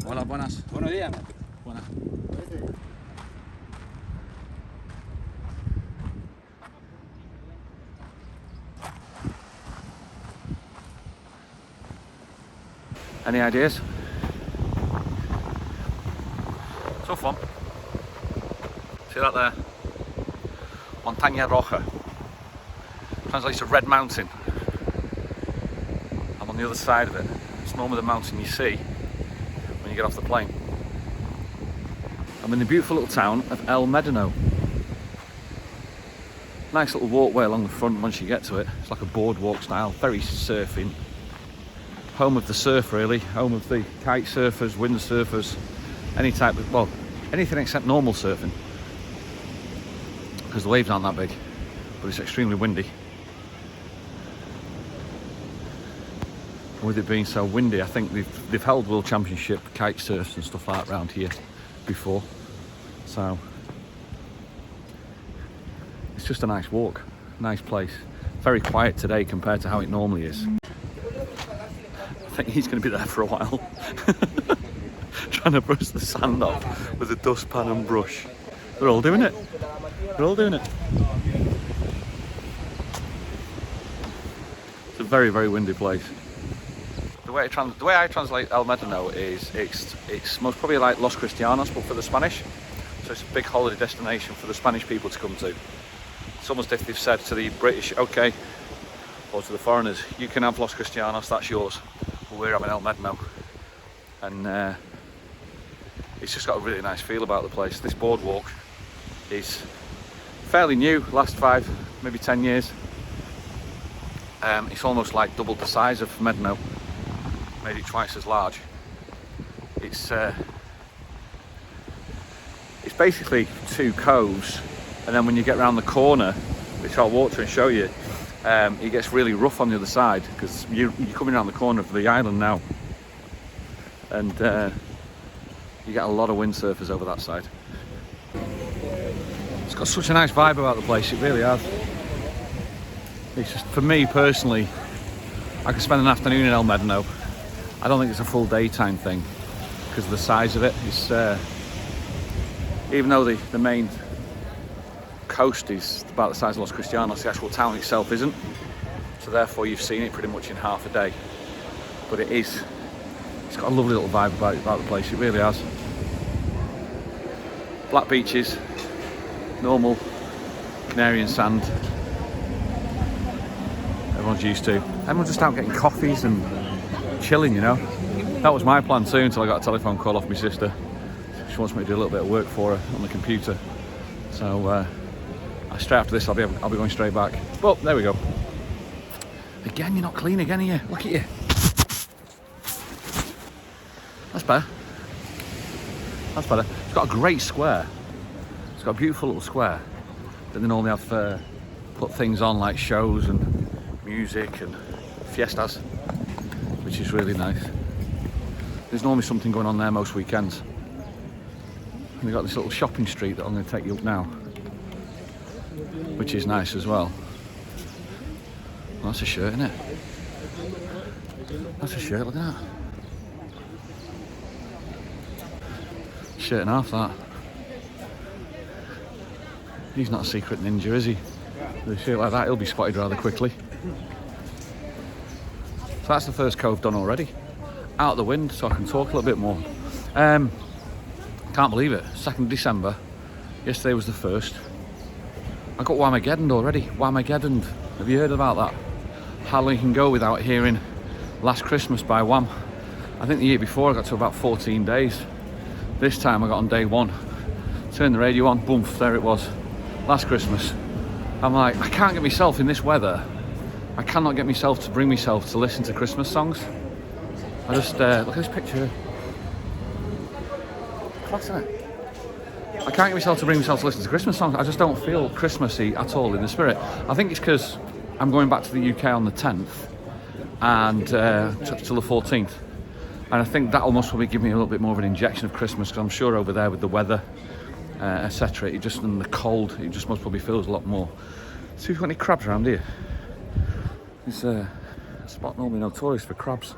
Hola, buenas. Buenos días. Buenas. Any ideas? Tough one. See that there? Montaña Roja. Translates to Red Mountain. I'm on the other side of it. It's normally the mountain you see when you get off the plane. I'm in the beautiful little town of El Medino. Nice little walkway along the front once you get to it. It's like a boardwalk style, very surfing. Home of the surf really, home of the kite surfers, wind surfers, any type of, well, anything except normal surfing. Because the waves aren't that big, but it's extremely windy. And with it being so windy, I think they've held World Championship kite surfs and stuff like that around here before. So it's just a nice walk, nice place. Very quiet today compared to how it normally is. I think he's going to be there for a while. Trying to brush the sand off with a dustpan and brush. They're all doing it. They're all doing it. It's a very, very windy place. The way I translate El Medino is it's most probably like Los Cristianos, but for the Spanish. So it's a big holiday destination for the Spanish people to come to. It's almost if they've said to the British, okay, or to the foreigners, you can have Los Cristianos, that's yours. But we're having El Medino. And it's just got a really nice feel about the place. This boardwalk is fairly new, last 5, maybe 10 years. It's almost like double the size of Medino. Made it twice as large. It's basically 2 coves, and then when you get around the corner, which I'll walk to and show you, it gets really rough on the other side because you're coming around the corner of the island now, and you get a lot of windsurfers over that side. It's got such a nice vibe about the place, it really has. It's just, for me personally, I could spend an afternoon in El Medino. I don't think it's a full daytime thing because of the size of it. It's even though the main coast is about the size of Los Cristianos, the actual town itself isn't. So therefore you've seen it pretty much in half a day. But it's got a lovely little vibe about the place, it really has. Black beaches, normal Canarian sand. Everyone's used to. Everyone's just out getting coffees and chilling, you know. That was my plan too until I got a telephone call off my sister. She wants me to do a little bit of work for her on the computer. So straight after this I'll be going straight back. But there we go. Again, you're not clean again, are you? Look at you. That's better. That's better. It's got a great square. It's got a beautiful little square. But they normally have put things on like shows and music and fiestas, which is really nice. There's normally something going on there most weekends. And they've got this little shopping street that I'm going to take you up now, which is nice as well. Well, that's a shirt, isn't it? That's a shirt, look at that. Shirt and half, that. He's not a secret ninja, is he? With a shirt like that, he'll be spotted rather quickly. So that's the first cove done already. Out of the wind, so I can talk a little bit more. Can't believe it, 2nd December. Yesterday was the 1st. I got Whamageddon already. Whamageddon. Have you heard about that? How long you can go without hearing Last Christmas by Wham. I think the year before I got to about 14 days. This time I got on day 1. Turned the radio on, boom, there it was. Last Christmas. I'm like, I can't get myself in this weather. I cannot get myself to bring myself to listen to Christmas songs. I just look at this picture. Class, isn't it? I can't get myself to bring myself to listen to Christmas songs. I just don't feel Christmassy at all in the spirit. I think it's because I'm going back to the UK on the 10th and till the 14th. And I think that'll most probably give me a little bit more of an injection of Christmas, because I'm sure over there with the weather, etc., it just, and the cold, it just most probably feels a lot more. See if we've got any crabs around here. It's a spot normally notorious for crabs.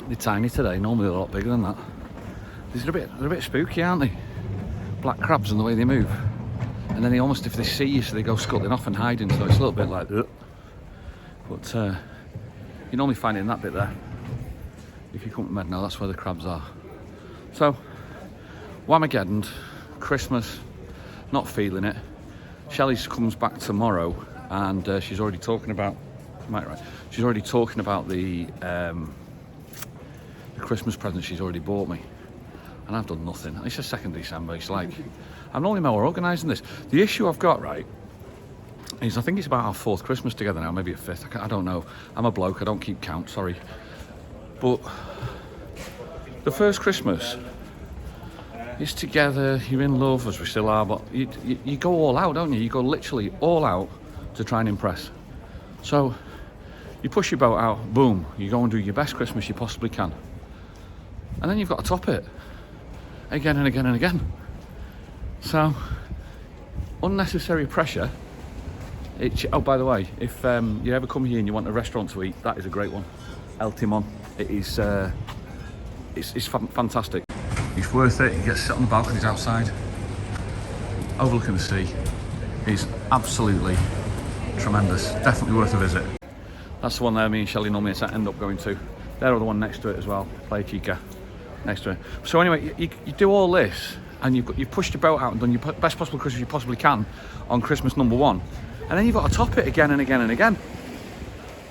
They're tiny today, normally they're a lot bigger than that. They're a bit spooky, aren't they? Black crabs and the way they move. And then they almost, if they see you, so they go scuttling off and hiding, so it's a little bit like that. But you normally find it in that bit there. If you come to Medno, that's where the crabs are. So, Whamageddon, Christmas, not feeling it. Shelley comes back tomorrow, and she's already talking about, she's already talking about the Christmas present she's already bought me. And I've done nothing. It's the 2nd of December. It's like, I'm only more organising this. The issue I've got, right, is I think it's about our 4th Christmas together now, maybe a 5th. I don't know. I'm a bloke. I don't keep count. Sorry. But the first Christmas is together. You're in love, as we still are. But you go all out, don't you? You go literally all out to try and impress. So you push your boat out. Boom. You go and do your best Christmas you possibly can. And then you've got to top it. Again and again and again. So, unnecessary pressure. Oh, by the way, if you ever come here and you want a restaurant to eat, that is a great one. El Timon. It is, it's fantastic. It's worth it. You get to sit on the balconies outside, overlooking the sea. It's absolutely tremendous. Definitely worth a visit. That's the one there me and Shelley normally end up going to. They're the one next to it as well, Playa Chica. Next to it. So anyway, you do all this, and you've pushed your boat out and done your best possible Christmas you possibly can on Christmas number 1, and then you've got to top it again and again and again.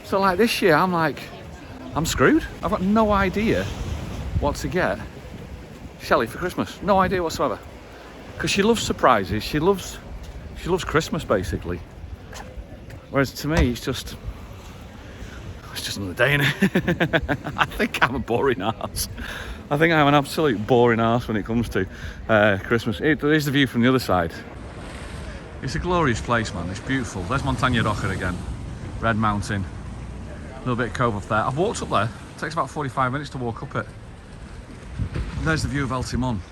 So like this year, I'm screwed. I've got no idea what to get Shelley for Christmas. No idea whatsoever. Because she loves surprises. She loves Christmas basically. Whereas to me, it's just another day, innit? I think I'm a boring arse. I think I'm an absolute boring arse when it comes to Christmas. There's the view from the other side. It's a glorious place, man. It's beautiful. There's Montaña Roja again. Red Mountain. A little bit of cove up there. I've walked up there. It takes about 45 minutes to walk up it. There's the view of El Timon.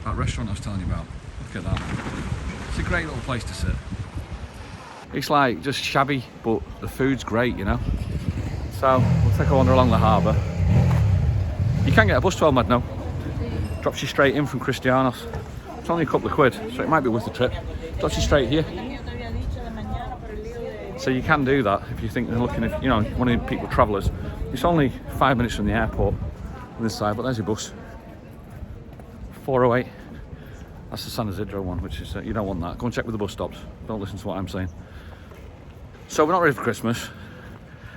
That restaurant I was telling you about. Look at that. It's a great little place to sit. It's like just shabby, but the food's great, you know. So we'll take a wander along the harbour. You can get a bus to El Medno. Drops you straight in from Cristianos. It's only a couple of quid, so it might be worth the trip. Drops you straight here. So you can do that if you think they're looking at, you know, one of the people travellers. It's only 5 minutes from the airport on this side, but there's your bus. 408. That's the San Isidro one, which is, you don't want that. Go and check with the bus stops. Don't listen to what I'm saying. So we're not ready for Christmas.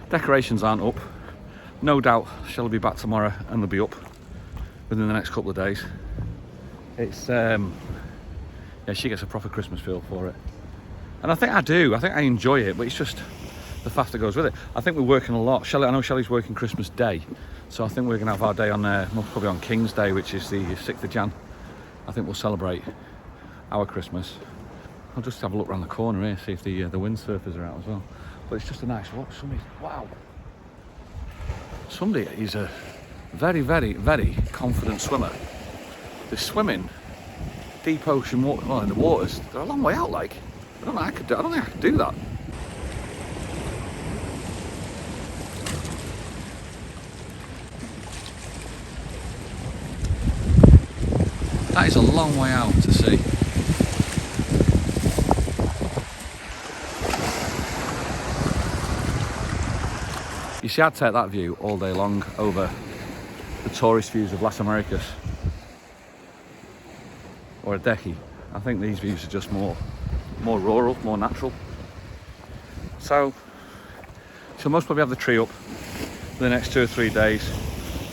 Decorations aren't up. No doubt she'll be back tomorrow and they'll be up within the next couple of days. It's, yeah, she gets a proper Christmas feel for it. And I think I do. I think I enjoy it, but it's just the faff that goes with it. I think we're working a lot. I know Shelley's working Christmas Day, so I think we're going to have our day on probably on King's Day, which is the 6th of Jan. I think we'll celebrate our Christmas. I'll just have a look around the corner here, see if the windsurfers are out as well. But it's just a nice walk. Wow. Somebody is a very, very, very confident swimmer. They're swimming deep ocean water, well, in the waters. They're a long way out, like. I don't think I could do that. That is a long way out to sea. You see, I'd take that view all day long over the tourist views of Las Americas or Adeje. I think these views are just more rural, more natural. So she'll most probably have the tree up for the next 2 or 3 days.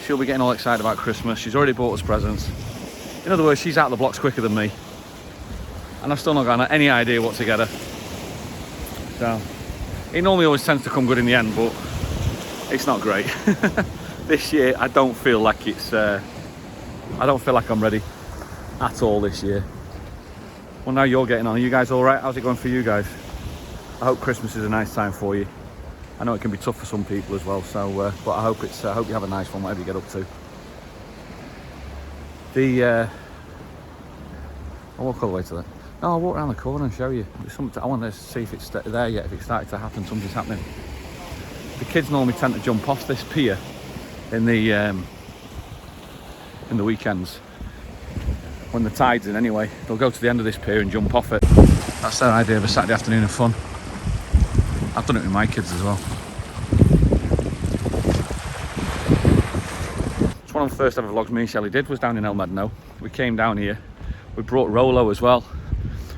she'll be getting all excited about Christmas. She's already bought us presents. In other words, she's out of the blocks quicker than me. And I've still not got any idea what to get her. So, it normally always tends to come good in the end, but it's not great. This year, I don't feel like I'm ready at all this year. Well, now you're getting on. Are you guys all right? How's it going for you guys? I hope Christmas is a nice time for you. I know it can be tough for some people as well. So, but I hope you have a nice one, whatever you get up to. I'll walk all the way to that. No, I'll walk around the corner and show you. I want to see if it's there yet. If it's started to happen, something's happening. The kids normally tend to jump off this pier in the weekends when the tide's in. Anyway, they'll go to the end of this pier and jump off it. That's their idea of a Saturday afternoon of fun. I've done it with my kids as well. It's one of the first ever vlogs me and Shelley did was down in Whamageddon. We came down here. We brought Rolo as well,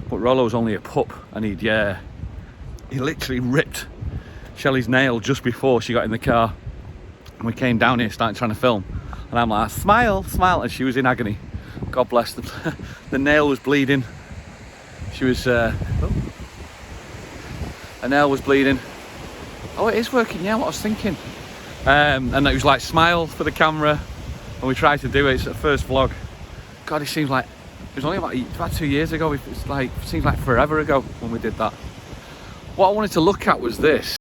but Rolo's only a pup, and he literally ripped Shelley's nail just before she got in the car. And we came down here, started trying to film, and I'm like, smile, smile, and she was in agony. God bless them. The nail was bleeding. She was, her nail was bleeding. Oh, it is working, yeah, what I was thinking. And it was like, smile for the camera, and we tried to do it. It's the first vlog. God, it seems like, it was only about 2 years ago. It seems like forever ago when we did that. What I wanted to look at was this.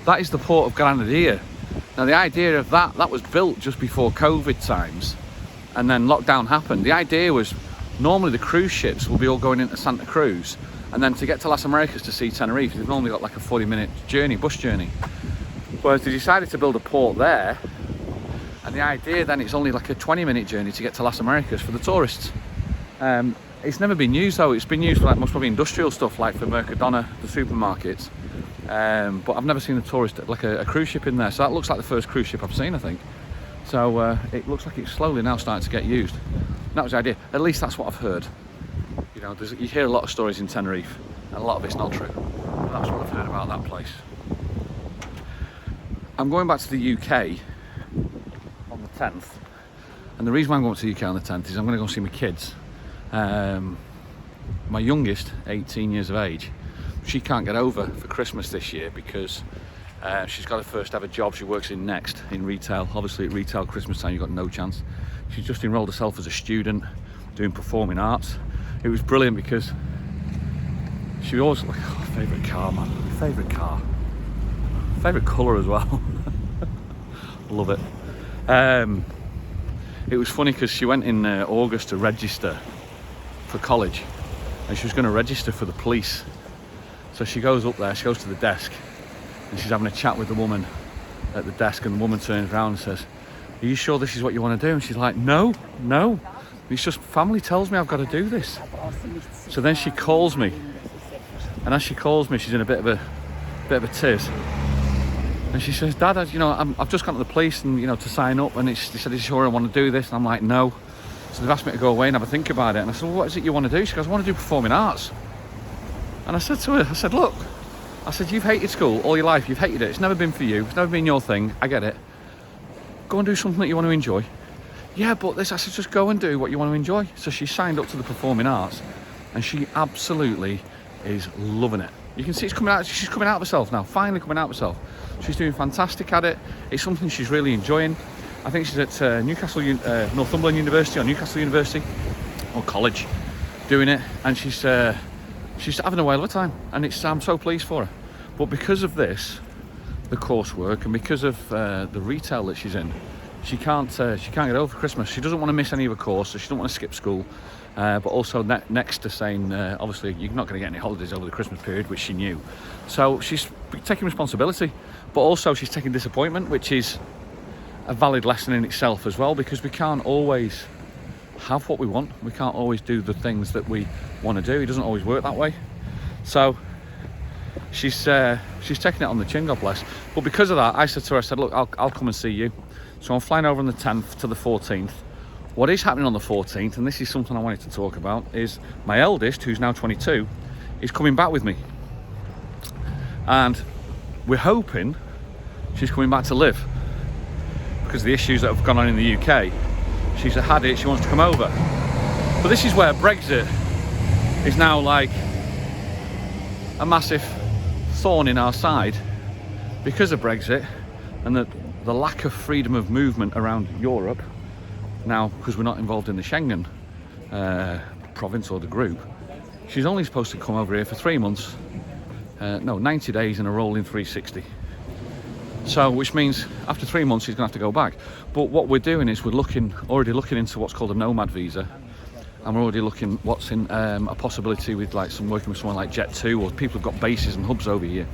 That is the port of Grenadier. Now the idea of that was built just before COVID times, and then lockdown happened. The idea was normally the cruise ships will be all going into Santa Cruz, and then to get to Las Americas to see Tenerife, they've normally got like a 40-minute journey, bus journey. Whereas they decided to build a port there, and the idea then it's only like a 20-minute journey to get to Las Americas for the tourists. It's never been used though. It's been used for like most probably industrial stuff, like for Mercadona, the supermarkets. But I've never seen a tourist, like a cruise ship in there. So that looks like the first cruise ship I've seen, I think. So it looks like it's slowly now starting to get used. And that was the idea. At least that's what I've heard. You know, you hear a lot of stories in Tenerife, and a lot of it's not true. But that's what I've heard about that place. I'm going back to the UK on the 10th. And the reason why I'm going to the UK on the 10th is I'm going to go see my kids. My youngest, 18 years of age, she can't get over for Christmas this year because she's got her first ever job. She works in Next in retail. Obviously at retail Christmas time you've got no chance. She's just enrolled herself as a student doing performing arts. It was brilliant because she always like, oh, favourite car, man, favourite car, favourite colour as well. Love it. It was funny because she went in August to register for college, and she was going to register for the police. So she goes up there, she goes to the desk, and she's having a chat with the woman at the desk, and the woman turns around and says, "Are you sure this is what you want to do?" And she's like, no, it's just family tells me I've got to do this. So then she calls me, and as she calls me, she's in a bit of a tiz, and she says, "Dad, I've just gone to the police and to sign up, and she said, 'Is you sure I want to do this?' And I'm like, no. So they've asked me to go away and have a think about it. And I said, well, what is it you want to do? She goes, I want to do performing arts. And I said to her, I said, look, you've hated school all your life. You've hated it. It's never been for you. It's never been your thing. I get it. Go and do something that you want to enjoy. Yeah, but I said, just go and do what you want to enjoy. So she signed up to the performing arts, and she absolutely is loving it. You can see it's coming out. She's coming out of herself now. Finally coming out of herself. She's doing fantastic at it. It's something she's really enjoying. I think she's at Northumberland University or Newcastle University or college doing it, and she's having a whale of a time, and I'm so pleased for her. But because of this, the coursework, and because of the retail that she's in, she can't get over Christmas. She doesn't want to miss any of her course, so she doesn't want to skip school. But also next to saying, obviously you're not going to get any holidays over the Christmas period, which she knew. So she's taking responsibility, but also she's taking disappointment, which is a valid lesson in itself as well, because we can't always have what we want. We can't always do the things that we want to do. It doesn't always work that way. So she's taking it on the chin, God bless. But because of that, I said to her, I said, look, I'll come and see you. So I'm flying over on the 10th to the 14th. What is happening on the 14th, and this is something I wanted to talk about, is my eldest, who's now 22, is coming back with me. And we're hoping she's coming back to live. because of the issues that have gone on in the UK. She's had it, she wants to come over. But this is where Brexit is now like a massive thorn in our side because of Brexit and the lack of freedom of movement around Europe. Now, because we're not involved in the Schengen province or the group, she's only supposed to come over here for 3 months. 90 days in a rolling 360. So, which means after 3 months she's going to have to go back. But what we're doing is we're already looking into what's called a nomad visa, and we're already looking what's in a possibility with like working with someone like Jet2 or people who've got bases and hubs over here.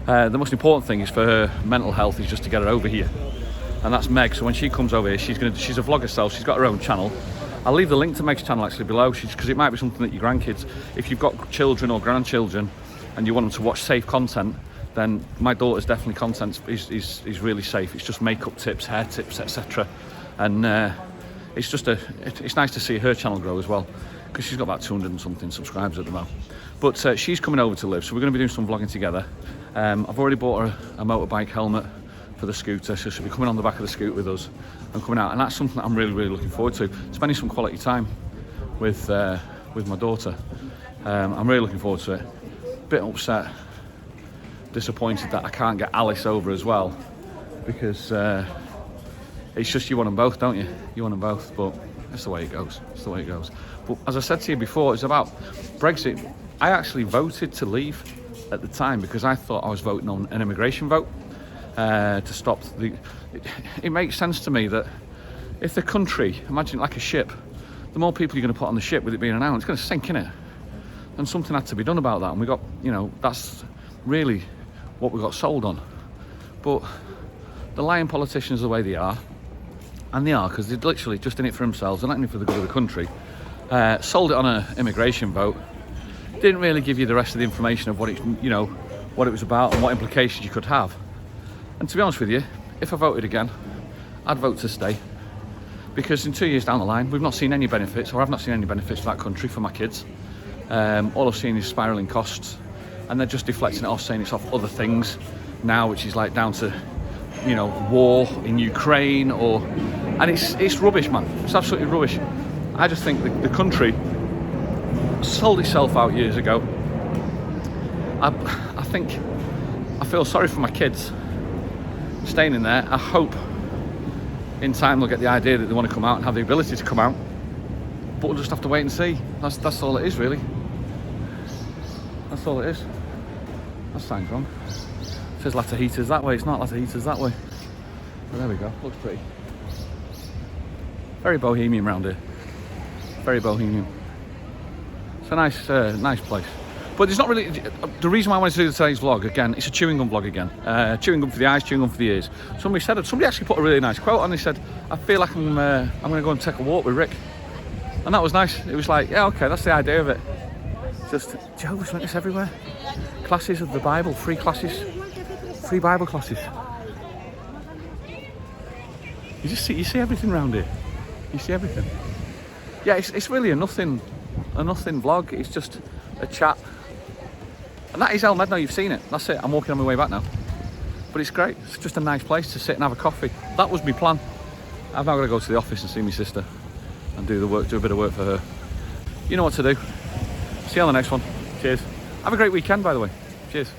The most important thing is for her mental health is just to get her over here, and that's Meg. So when she comes over here, she's a vlogger herself. She's got her own channel. I'll leave the link to Meg's channel actually below, because it might be something that your grandkids, if you've got children or grandchildren and you want them to watch safe content, then my daughter's definitely content is really safe. It's just makeup tips, hair tips, etc. And it's just it's nice to see her channel grow as well, because she's got about 200 and something subscribers at the moment. But she's coming over to live, so we're going to be doing some vlogging together. I've already bought her a motorbike helmet for the scooter, so she'll be coming on the back of the scooter with us and coming out, and that's something that I'm really, really looking forward to, spending some quality time with my daughter. I'm really looking forward to it. Bit upset, disappointed that I can't get Alice over as well, because it's just you want them both, don't you? You want them both, but that's the way it goes. It's the way it goes. But as I said to you before, it's about Brexit. I actually voted to leave at the time because I thought I was voting on an immigration vote to stop the... It makes sense to me that if the country, imagine like a ship, the more people you're going to put on the ship with it being an island, it's going to sink, innit? And something had to be done about that, and we got, that's really what we got sold on. But the lying politicians are the way they are, and they are because they're literally just in it for themselves, they're not in it for the good of the country. Sold it on an immigration vote, didn't really give you the rest of the information of what it, what it was about and what implications you could have. And to be honest with you, if I voted again, I'd vote to stay, because in 2 years down the line, we've not seen any benefits, or I've not seen any benefits for that country for my kids. All I've seen is spiralling costs, and they're just deflecting it off, saying it's off other things now, which is like down to, war in Ukraine, and it's rubbish, man. It's absolutely rubbish. I just think the country sold itself out years ago. I feel sorry for my kids staying in there. I hope in time they'll get the idea that they want to come out and have the ability to come out, but we'll just have to wait and see. That's all it is, really. That's all it is. That sign's wrong. It says Latte Heaters that way. It's not Latte Heaters that way. But there we go. Looks pretty. Very bohemian round here. Very bohemian. It's a nice place. But there's not really... The reason why I wanted to do today's vlog, again, it's a chewing gum vlog again. Chewing gum for the eyes, chewing gum for the ears. Somebody actually put a really nice quote on. They said, I feel like I'm going to go and take a walk with Rick. And that was nice. It was like, yeah, okay, that's the idea of it. Just Jehovah's Witness everywhere. Classes of the Bible, free classes. Free Bible classes. You see everything around here. You see everything. Yeah, it's really a nothing vlog. It's just a chat. And that is Whamageddon, you've seen it. That's it. I'm walking on my way back now. But it's great. It's just a nice place to sit and have a coffee. That was my plan. I've now got to go to the office and see my sister and do a bit of work for her. You know what to do. See you on the next one. Cheers. Have a great weekend, by the way. Cheers.